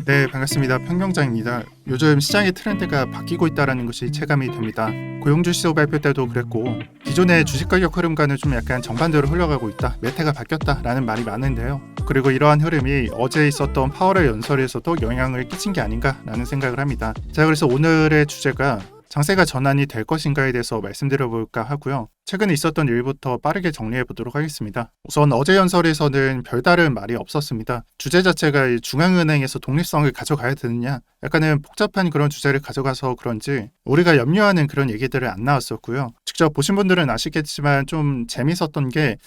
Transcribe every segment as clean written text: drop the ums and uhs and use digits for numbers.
네, 반갑습니다. 평경장입니다. 요즘 시장의 트렌드가 바뀌고 있다는 것이 체감이 됩니다. 고용주시소 발표 때도 그랬고 기존의 주식 가격 흐름과는 좀 약간 정반대로 흘러가고 있다, 매태가 바뀌었다라는 말이 많은데요. 그리고 이러한 흐름이 어제 있었던 파월의 연설에서도 영향을 끼친 게 아닌가라는 생각을 합니다. 자, 그래서 오늘의 주제가 장세가 전환이 될 것인가에 대해서 말씀드려볼까 하고요. 최근에 있었던 일부터 빠르게 정리해 보도록 하겠습니다. 우선 어제 연설에서는 별다른 말이 없었습니다. 주제 자체가 중앙은행에서 독립성을 가져가야 되느냐, 약간은 복잡한 그런 주제를 가져가서 그런지 우리가 염려하는 그런 얘기들은 안 나왔었고요. 직접 보신 분들은 아시겠지만 좀 재밌었던 게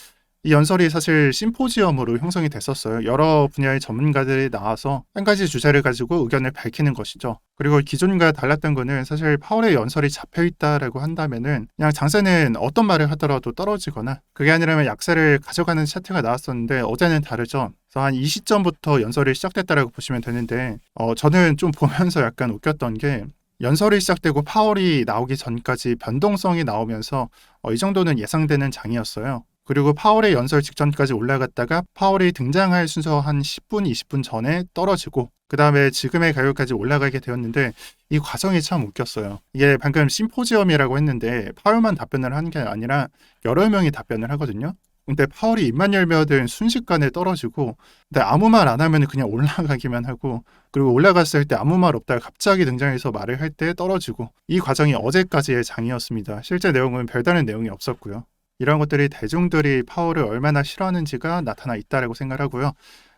이 연설이 사실 심포지엄으로 형성이 됐었어요. 여러 분야의 전문가들이 나와서 한 가지 주제를 가지고 의견을 밝히는 것이죠. 그리고 기존과 달랐던 거는 사실 파월의 연설이 잡혀있다라고 한다면은 그냥 장세는 어떤 말을 하더라도 떨어지거나 그게 아니라면 약세를 가져가는 차트가 나왔었는데 어제는 다르죠. 그래서 한 이 시점부터 연설이 시작됐다라고 보시면 되는데 저는 좀 보면서 약간 웃겼던 게 연설이 시작되고 파월이 나오기 전까지 변동성이 나오면서 이 정도는 예상되는 장이었어요. 그리고 파월의 연설 직전까지 올라갔다가 파월이 등장할 순서 한 10분, 20분 전에 떨어지고 그 다음에 지금의 가격까지 올라가게 되었는데 이 과정이 참 웃겼어요. 이게 방금 심포지엄이라고 했는데 파월만 답변을 하는 게 아니라 여러 명이 답변을 하거든요. 근데 파월이 입만 열면은 순식간에 떨어지고 근데 아무 말 안 하면 그냥 올라가기만 하고 그리고 올라갔을 때 아무 말 없다가 갑자기 등장해서 말을 할 때 떨어지고 이 과정이 어제까지의 장이었습니다. 실제 내용은 별다른 내용이 없었고요. 이런 것들이 대중들이 파월을 얼마나 싫어하는지가 나타나 있다라고 생각하고요.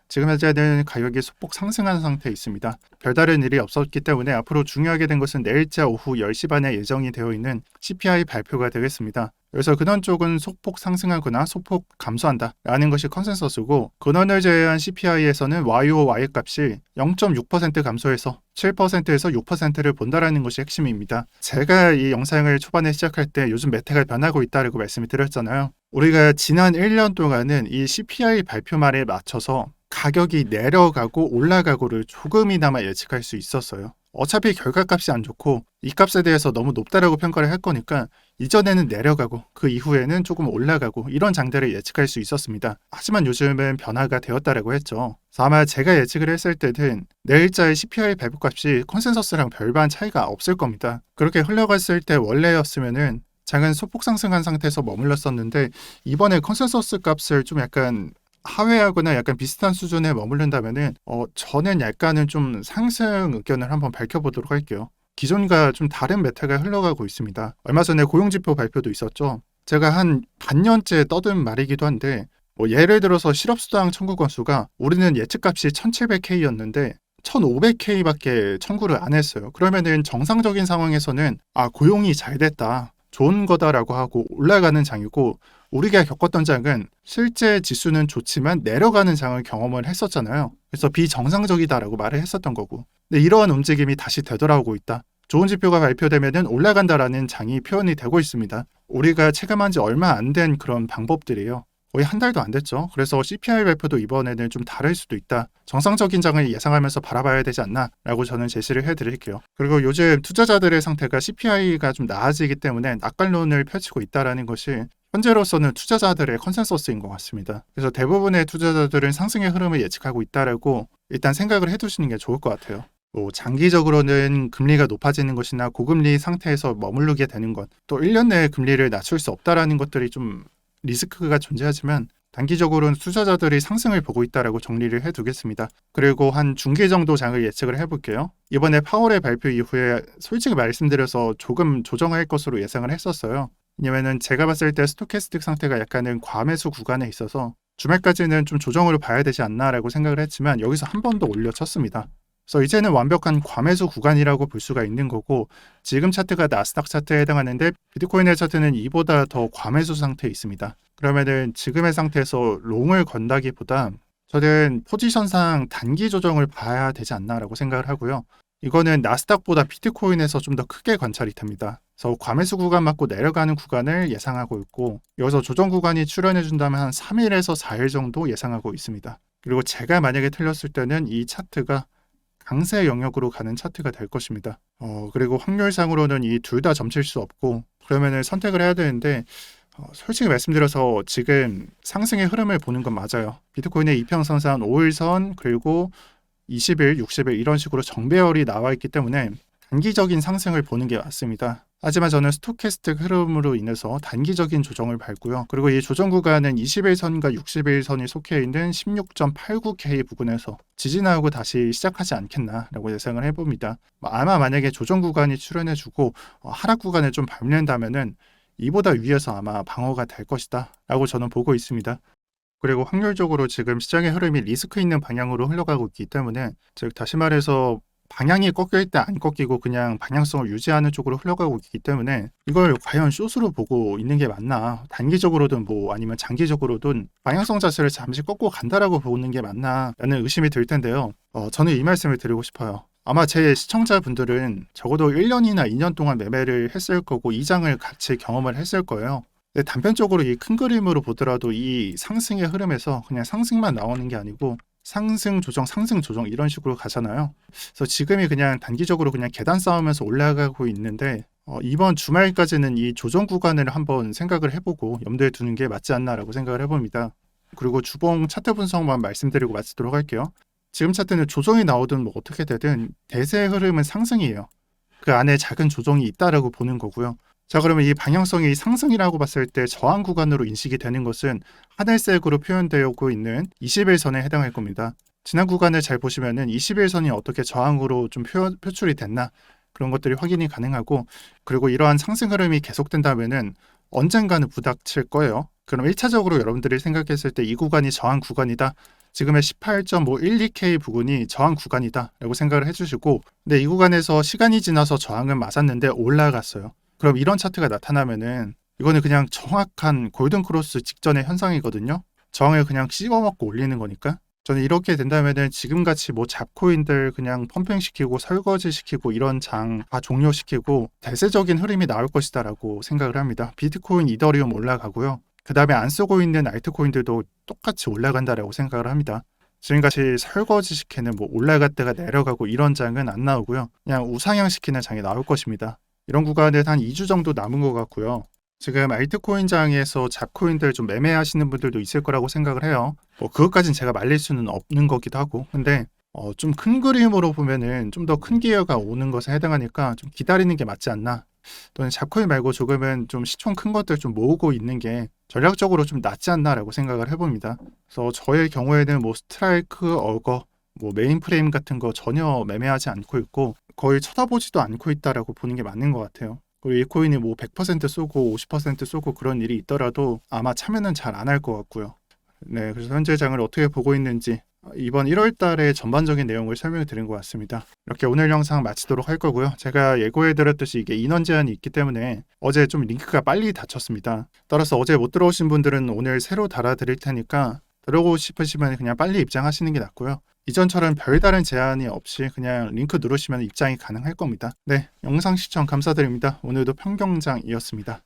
지금 현재는 가격이 소폭 상승한 상태에 있습니다. 별다른 일이 없었기 때문에 앞으로 중요하게 된 것은 내일자 오후 10시 반에 예정이 되어 있는 CPI 발표가 되겠습니다. 그래서 근원 쪽은 소폭 상승하거나 소폭 감소한다 라는 것이 컨센서스고, 근원을 제외한 CPI에서는 YoY 값이 0.6% 감소해서 7%에서 6%를 본다라는 것이 핵심입니다. 제가 이 영상을 초반에 시작할 때 요즘 매태가 변하고 있다고 말씀을 드렸잖아요. 우리가 지난 1년 동안은 이 CPI 발표말에 맞춰서 가격이 내려가고 올라가고를 조금이나마 예측할 수 있었어요. 어차피 결과값이 안 좋고 이 값에 대해서 너무 높다라고 평가를 할 거니까 이전에는 내려가고 그 이후에는 조금 올라가고 이런 장대를 예측할 수 있었습니다. 하지만 요즘은 변화가 되었다라고 했죠. 그래서 아마 제가 예측을 했을 때는 내일자의 CPI 발표값이 컨센서스랑 별반 차이가 없을 겁니다. 그렇게 흘러갔을 때 원래였으면은 장은 소폭 상승한 상태에서 머물렀었는데 이번에 컨센서스 값을 좀 약간 하회하거나 약간 비슷한 수준에 머무른다면은 저는 약간은 좀 상승 의견을 한번 밝혀보도록 할게요. 기존과 좀 다른 메타가 흘러가고 있습니다. 얼마 전에 고용지표 발표도 있었죠. 제가 한 반년째 떠든 말이기도 한데 예를 들어서 실업수당 청구 건수가 우리는 예측값이 1700K였는데 1500K밖에 청구를 안 했어요. 그러면은 정상적인 상황에서는 고용이 잘 됐다, 좋은 거다라고 하고 올라가는 장이고, 우리가 겪었던 장은 실제 지수는 좋지만 내려가는 장을 경험을 했었잖아요. 그래서 비정상적이다라고 말을 했었던 거고, 근데 이러한 움직임이 다시 되돌아오고 있다. 좋은 지표가 발표되면 올라간다라는 장이 표현이 되고 있습니다. 우리가 체감한 지 얼마 안 된 그런 방법들이에요. 거의 한 달도 안 됐죠. 그래서 CPI 발표도 이번에는 좀 다를 수도 있다, 정상적인 장을 예상하면서 바라봐야 되지 않나 라고 저는 제시를 해드릴게요. 그리고 요즘 투자자들의 상태가 CPI가 좀 나아지기 때문에 낙관론을 펼치고 있다는 것이 현재로서는 투자자들의 컨센서스인 것 같습니다. 그래서 대부분의 투자자들은 상승의 흐름을 예측하고 있다라고 일단 생각을 해두시는 게 좋을 것 같아요. 장기적으로는 금리가 높아지는 것이나 고금리 상태에서 머무르게 되는 것, 또 1년 내에 금리를 낮출 수 없다라는 것들이 좀 리스크가 존재하지만 단기적으로는 투자자들이 상승을 보고 있다라고 정리를 해두겠습니다. 그리고 한 중기 정도 장을 예측을 해볼게요. 이번에 파월의 발표 이후에 솔직히 말씀드려서 조금 조정할 것으로 예상을 했었어요. 왜냐면은 제가 봤을 때 스토캐스틱 상태가 약간은 과매수 구간에 있어서 주말까지는 좀 조정으로 봐야 되지 않나라고 생각을 했지만 여기서 한 번 더 올려쳤습니다. 그래서 이제는 완벽한 과매수 구간이라고 볼 수가 있는 거고, 지금 차트가 나스닥 차트에 해당하는데 비트코인의 차트는 이보다 더 과매수 상태에 있습니다. 그러면은 지금의 상태에서 롱을 건다기보다 저는 포지션상 단기 조정을 봐야 되지 않나라고 생각을 하고요. 이거는 나스닥보다 비트코인에서 좀 더 크게 관찰이 됩니다. 그래서 과매수 구간 맞고 내려가는 구간을 예상하고 있고, 여기서 조정 구간이 출현해 준다면 한 3일에서 4일 정도 예상하고 있습니다. 그리고 제가 만약에 틀렸을 때는 이 차트가 강세 영역으로 가는 차트가 될 것입니다. 그리고 확률상으로는 이 둘 다 점칠 수 없고, 그러면은 선택을 해야 되는데 솔직히 말씀드려서 지금 상승의 흐름을 보는 건 맞아요. 비트코인의 이평선상 5일선 그리고 20일, 60일 이런 식으로 정배열이 나와 있기 때문에 단기적인 상승을 보는 게 맞습니다. 하지만 저는 스토캐스틱 흐름으로 인해서 단기적인 조정을 밟고요. 그리고 이 조정 구간은 21선과 61선이 속해 있는 16.89K 부근에서 지지나오고 다시 시작하지 않겠나라고 예상을 해봅니다. 아마 만약에 조정 구간이 출현해주고 하락 구간을 좀 밟는다면은 이보다 위에서 아마 방어가 될 것이다 라고 저는 보고 있습니다. 그리고 확률적으로 지금 시장의 흐름이 리스크 있는 방향으로 흘러가고 있기 때문에, 즉 다시 말해서 방향이 꺾일 때 안 꺾이고 그냥 방향성을 유지하는 쪽으로 흘러가고 있기 때문에 이걸 과연 숏으로 보고 있는 게 맞나, 단기적으로든 뭐 아니면 장기적으로든 방향성 자체를 잠시 꺾고 간다라고 보는 게 맞나 라는 의심이 들 텐데요. 저는 이 말씀을 드리고 싶어요. 아마 제 시청자분들은 적어도 1년이나 2년 동안 매매를 했을 거고 이 장을 같이 경험을 했을 거예요. 근데 단편적으로 이 큰 그림으로 보더라도 이 상승의 흐름에서 그냥 상승만 나오는 게 아니고 상승 조정 상승 조정 이런 식으로 가잖아요. 그래서 지금이 그냥 단기적으로 그냥 계단 쌓으면서 올라가고 있는데 이번 주말까지는 이 조정 구간을 한번 생각을 해보고 염두에 두는 게 맞지 않나라고 생각을 해봅니다. 그리고 주봉 차트 분석만 말씀드리고 마치도록 할게요. 지금 차트는 조정이 나오든 뭐 어떻게 되든 대세의 흐름은 상승이에요. 그 안에 작은 조정이 있다라고 보는 거고요. 자, 그러면 이 방향성이 상승이라고 봤을 때 저항 구간으로 인식이 되는 것은 하늘색으로 표현되고 있는 21선에 해당할 겁니다. 지난 구간을 잘 보시면은 21선이 어떻게 저항으로 좀 표출이 됐나 그런 것들이 확인이 가능하고, 그리고 이러한 상승 흐름이 계속된다면은 언젠가는 부닥칠 거예요. 그럼 1차적으로 여러분들이 생각했을 때 이 구간이 저항 구간이다. 지금의 18.512K 부근이 저항 구간이다 라고 생각을 해주시고, 근데 이 구간에서 시간이 지나서 저항은 맞았는데 올라갔어요. 그럼 이런 차트가 나타나면은 이거는 그냥 정확한 골든 크로스 직전의 현상이거든요. 저항을 그냥 씹어먹고 올리는 거니까. 저는 이렇게 된다면은 지금같이 뭐 잡코인들 그냥 펌핑시키고 설거지시키고 이런 장 다 종료시키고 대세적인 흐름이 나올 것이다라고 생각을 합니다. 비트코인, 이더리움 올라가고요. 그 다음에 안 쓰고 있는 알트코인들도 똑같이 올라간다라고 생각을 합니다. 지금같이 설거지시키는 뭐 올라갔다가 내려가고 이런 장은 안 나오고요. 그냥 우상향 시키는 장이 나올 것입니다. 이런 구간에 한 2주 정도 남은 것 같고요. 지금 알트코인 장에서 잡코인들 좀 매매하시는 분들도 있을 거라고 생각을 해요. 뭐 그것까진 제가 말릴 수는 없는 거기도 하고, 근데 좀 큰 그림으로 보면은 좀 더 큰 기회가 오는 것에 해당하니까 좀 기다리는 게 맞지 않나. 또는 잡코인 말고 조금은 좀 시총 큰 것들 좀 모으고 있는 게 전략적으로 좀 낫지 않나라고 생각을 해봅니다. 그래서 저의 경우에는 뭐 스트라이크, 어거, 뭐 메인프레임 같은 거 전혀 매매하지 않고 있고 거의 쳐다보지도 않고 있다라고 보는 게 맞는 것 같아요. 그리고 이 코인이 뭐 100% 쏘고 50% 쏘고 그런 일이 있더라도 아마 참여는 잘 안 할 것 같고요. 네, 그래서 현재 장을 어떻게 보고 있는지 이번 1월 달에 전반적인 내용을 설명해 드린 것 같습니다. 이렇게 오늘 영상 마치도록 할 거고요. 제가 예고해 드렸듯이 이게 인원 제한이 있기 때문에 어제 좀 링크가 빨리 닫혔습니다. 따라서 어제 못 들어오신 분들은 오늘 새로 달아 드릴 테니까 들어오고 싶으시면 그냥 빨리 입장하시는 게 낫고요. 이전처럼 별다른 제한이 없이 그냥 링크 누르시면 입장이 가능할 겁니다. 네, 영상 시청 감사드립니다. 오늘도 평경장이었습니다.